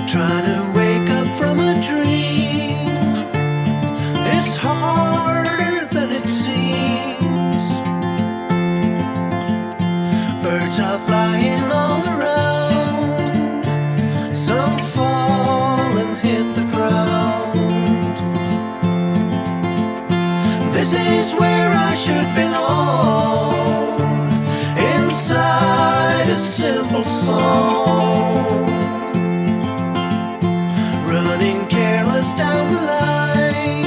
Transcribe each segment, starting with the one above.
Trying to wake up from a dream is harder than it seems. Birds are flying all around, some fall and hit the ground. This is where I should belong, inside a simple song, running careless down the line,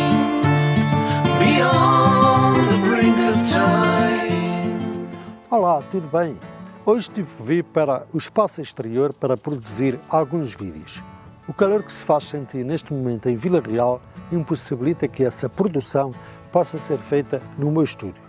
beyond the brink of time. Olá, tudo bem? Hoje tive que vir para o espaço exterior para produzir alguns vídeos. O calor que se faz sentir neste momento em Vila Real impossibilita que essa produção possa ser feita no meu estúdio.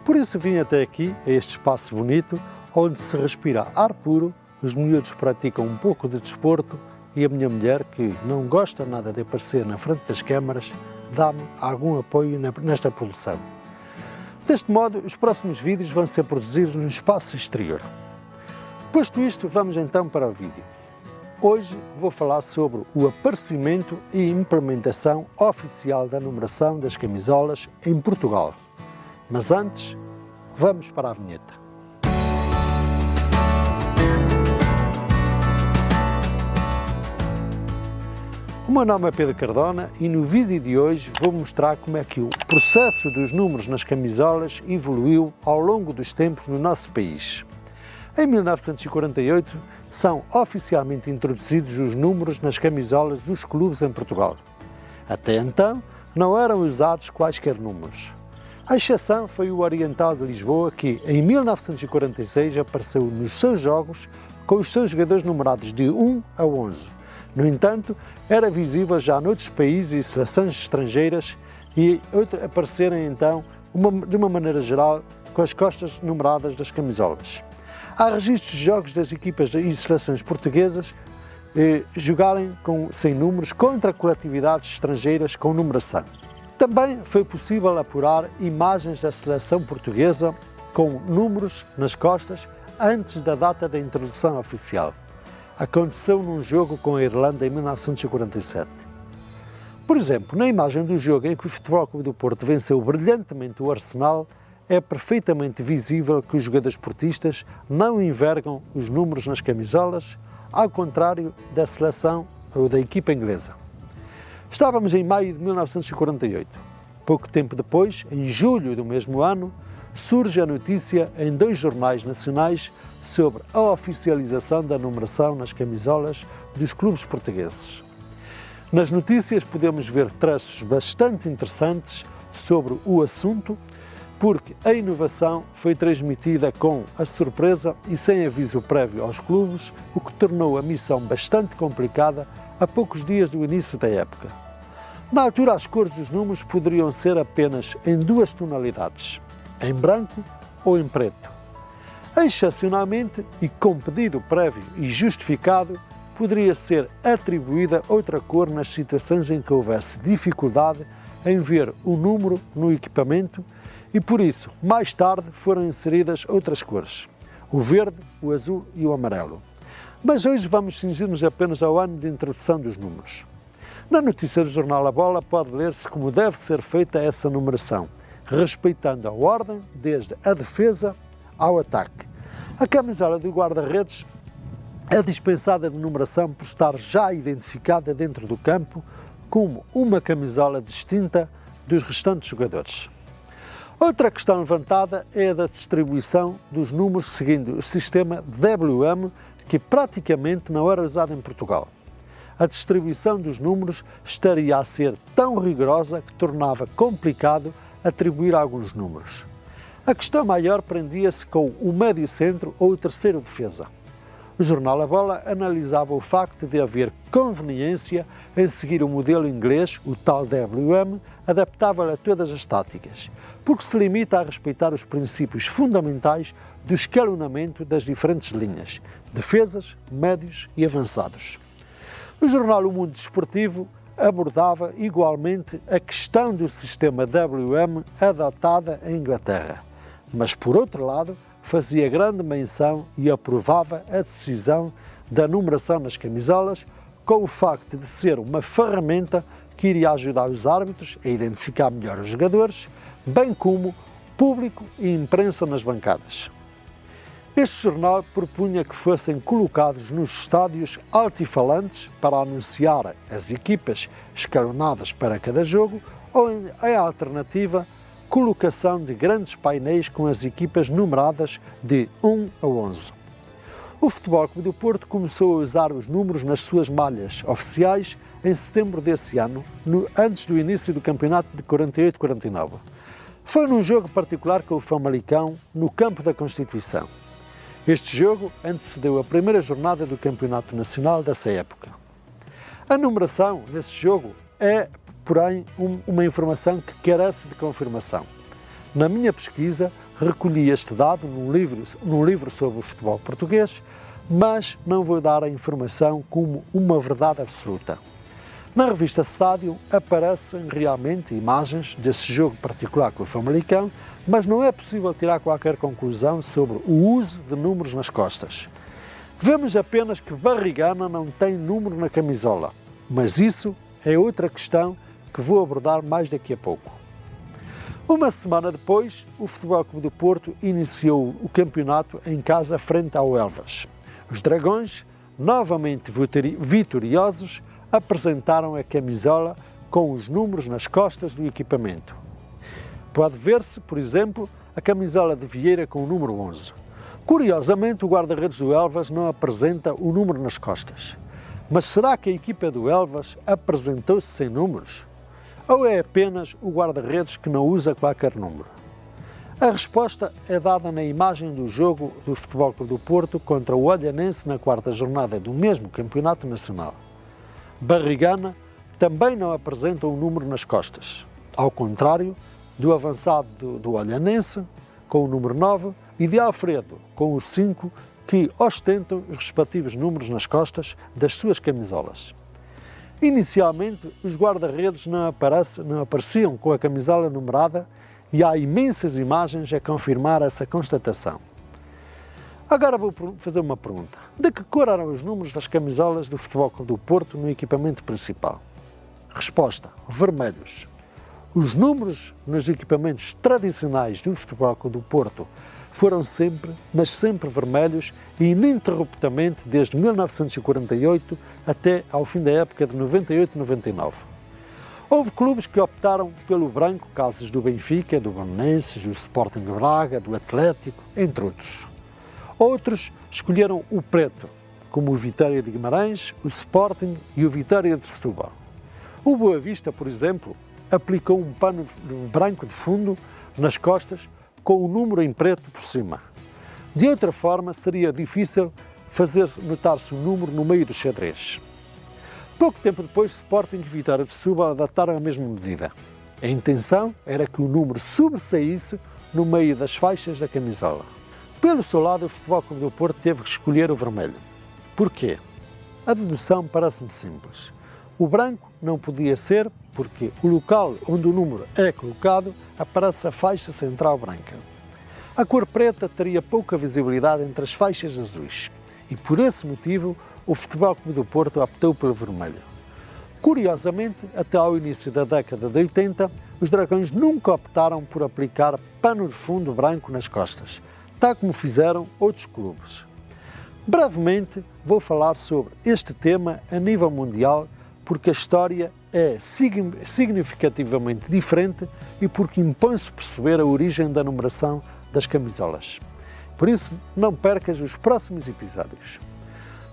Por isso vim até aqui, a este espaço bonito, onde se respira ar puro, os miúdos praticam um pouco de desporto e a minha mulher, que não gosta nada de aparecer na frente das câmaras, dá-me algum apoio nesta produção. Deste modo, os próximos vídeos vão ser produzidos no espaço exterior. Posto isto, vamos então para o vídeo. Hoje vou falar sobre o aparecimento e implementação oficial da numeração das camisolas em Portugal. Mas antes, vamos para a vinheta. O meu nome é Pedro Cardona e no vídeo de hoje vou mostrar como é que o processo dos números nas camisolas evoluiu ao longo dos tempos no nosso país. Em 1948 são oficialmente introduzidos os números nas camisolas dos clubes em Portugal. Até então não eram usados quaisquer números. A exceção foi o Oriental de Lisboa que em 1946 apareceu nos seus jogos com os seus jogadores numerados de 1 a 11. No entanto, era visível já noutros países e seleções estrangeiras e aparecerem então, de uma maneira geral, com as costas numeradas das camisolas. Há registros de jogos das equipas e seleções portuguesas jogarem sem números contra coletividades estrangeiras com numeração. Também foi possível apurar imagens da seleção portuguesa com números nas costas antes da data da introdução oficial. Aconteceu num jogo com a Irlanda em 1947. Por exemplo, na imagem do jogo em que o Futebol Clube do Porto venceu brilhantemente o Arsenal, é perfeitamente visível que os jogadores portistas não envergam os números nas camisolas, ao contrário da seleção ou da equipa inglesa. Estávamos em maio de 1948. Pouco tempo depois, em julho do mesmo ano, surge a notícia em 2 jornais nacionais sobre a oficialização da numeração nas camisolas dos clubes portugueses. Nas notícias podemos ver traços bastante interessantes sobre o assunto, porque a inovação foi transmitida com a surpresa e sem aviso prévio aos clubes, o que tornou a missão bastante complicada a poucos dias do início da época. Na altura, as cores dos números poderiam ser apenas em 2 tonalidades, em branco ou em preto. Excepcionalmente, e com pedido prévio e justificado, poderia ser atribuída outra cor nas situações em que houvesse dificuldade em ver o número no equipamento e, por isso, mais tarde foram inseridas outras cores, o verde, o azul e o amarelo. Mas hoje vamos cingir-nos apenas ao ano de introdução dos números. Na notícia do jornal A Bola pode ler-se como deve ser feita essa numeração, respeitando a ordem desde a defesa ao ataque. A camisola do guarda-redes é dispensada de numeração por estar já identificada dentro do campo como uma camisola distinta dos restantes jogadores. Outra questão levantada é a da distribuição dos números seguindo o sistema WM, que praticamente não era usado em Portugal. A distribuição dos números estaria a ser tão rigorosa que tornava complicado atribuir alguns números. A questão maior prendia-se com o médio-centro ou o terceiro defesa. O jornal A Bola analisava o facto de haver conveniência em seguir o modelo inglês, o tal WM, adaptável a todas as táticas, porque se limita a respeitar os princípios fundamentais do escalonamento das diferentes linhas, defesas, médios e avançados. O jornal O Mundo Desportivo abordava igualmente a questão do sistema WM adotada em Inglaterra, mas por outro lado fazia grande menção e aprovava a decisão da numeração nas camisolas com o facto de ser uma ferramenta que iria ajudar os árbitros a identificar melhor os jogadores, bem como público e imprensa nas bancadas. Este jornal propunha que fossem colocados nos estádios altifalantes para anunciar as equipas escalonadas para cada jogo ou, em alternativa, colocação de grandes painéis com as equipas numeradas de 1 a 11. O Futebol Clube do Porto começou a usar os números nas suas malhas oficiais em setembro desse ano, antes do início do campeonato de 48-49. Foi num jogo particular com o Famalicão, no campo da Constituição. Este jogo antecedeu a primeira jornada do Campeonato Nacional dessa época. A numeração nesse jogo é, porém, uma informação que carece de confirmação. Na minha pesquisa, recolhi este dado num livro sobre o futebol português, mas não vou dar a informação como uma verdade absoluta. Na revista Stadium aparecem realmente imagens desse jogo particular com o Famalicão, mas não é possível tirar qualquer conclusão sobre o uso de números nas costas. Vemos apenas que Barrigana não tem número na camisola, mas isso é outra questão que vou abordar mais daqui a pouco. Uma semana depois, o Futebol Clube do Porto iniciou o campeonato em casa frente ao Elvas. Os Dragões, novamente vitoriosos, apresentaram a camisola com os números nas costas do equipamento. Pode ver-se, por exemplo, a camisola de Vieira com o número 11. Curiosamente, o guarda-redes do Elvas não apresenta o número nas costas. Mas será que a equipa do Elvas apresentou-se sem números? Ou é apenas o guarda-redes que não usa qualquer número? A resposta é dada na imagem do jogo do Futebol Clube do Porto contra o Olhanense na quarta jornada do mesmo Campeonato Nacional. Barrigana também não apresenta um número nas costas, ao contrário do avançado do Olhanense, com o número 9, e de Alfredo, com os 5, que ostentam os respectivos números nas costas das suas camisolas. Inicialmente, os guarda-redes não apareciam com a camisola numerada e há imensas imagens a confirmar essa constatação. Agora vou fazer uma pergunta. De que cor eram os números das camisolas do Futebol Clube do Porto no equipamento principal? Resposta: vermelhos. Os números nos equipamentos tradicionais do Futebol Clube do Porto foram sempre, mas sempre vermelhos e ininterruptamente desde 1948 até ao fim da época de 98-99. Houve clubes que optaram pelo branco, casos do Benfica, do Belenenses, do Sporting de Braga, do Atlético, entre outros. Outros escolheram o preto, como o Vitória de Guimarães, o Sporting e o Vitória de Setúbal. O Boa Vista, por exemplo, aplicou um pano branco de fundo nas costas com o número em preto por cima. De outra forma, seria difícil fazer notar-se o número no meio do xadrez. Pouco tempo depois, Sporting e Vitória de Setúbal adaptaram a mesma medida. A intenção era que o número sobressaísse no meio das faixas da camisola. Pelo seu lado, o Futebol Clube do Porto teve que escolher o vermelho. Porquê? A dedução parece-me simples. O branco não podia ser porque o local onde o número é colocado aparece a faixa central branca. A cor preta teria pouca visibilidade entre as faixas azuis e, por esse motivo, o Futebol Clube do Porto optou pelo vermelho. Curiosamente, até ao início da década de 80, os Dragões nunca optaram por aplicar pano de fundo branco nas costas, tal como fizeram outros clubes. Brevemente, vou falar sobre este tema a nível mundial, porque a história é significativamente diferente e porque impõe-se perceber a origem da numeração das camisolas. Por isso, não percas os próximos episódios.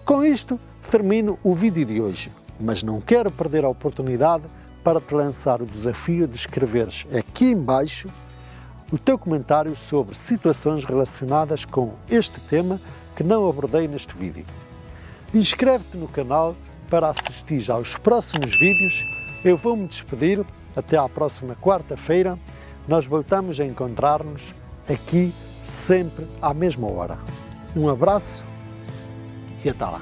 Com isto, termino o vídeo de hoje, mas não quero perder a oportunidade para te lançar o desafio de escreveres aqui em baixo o teu comentário sobre situações relacionadas com este tema que não abordei neste vídeo. Inscreve-te no canal para assistir aos próximos vídeos. Eu vou-me despedir, até à próxima quarta-feira. Nós voltamos a encontrar-nos aqui sempre à mesma hora. Um abraço e até lá.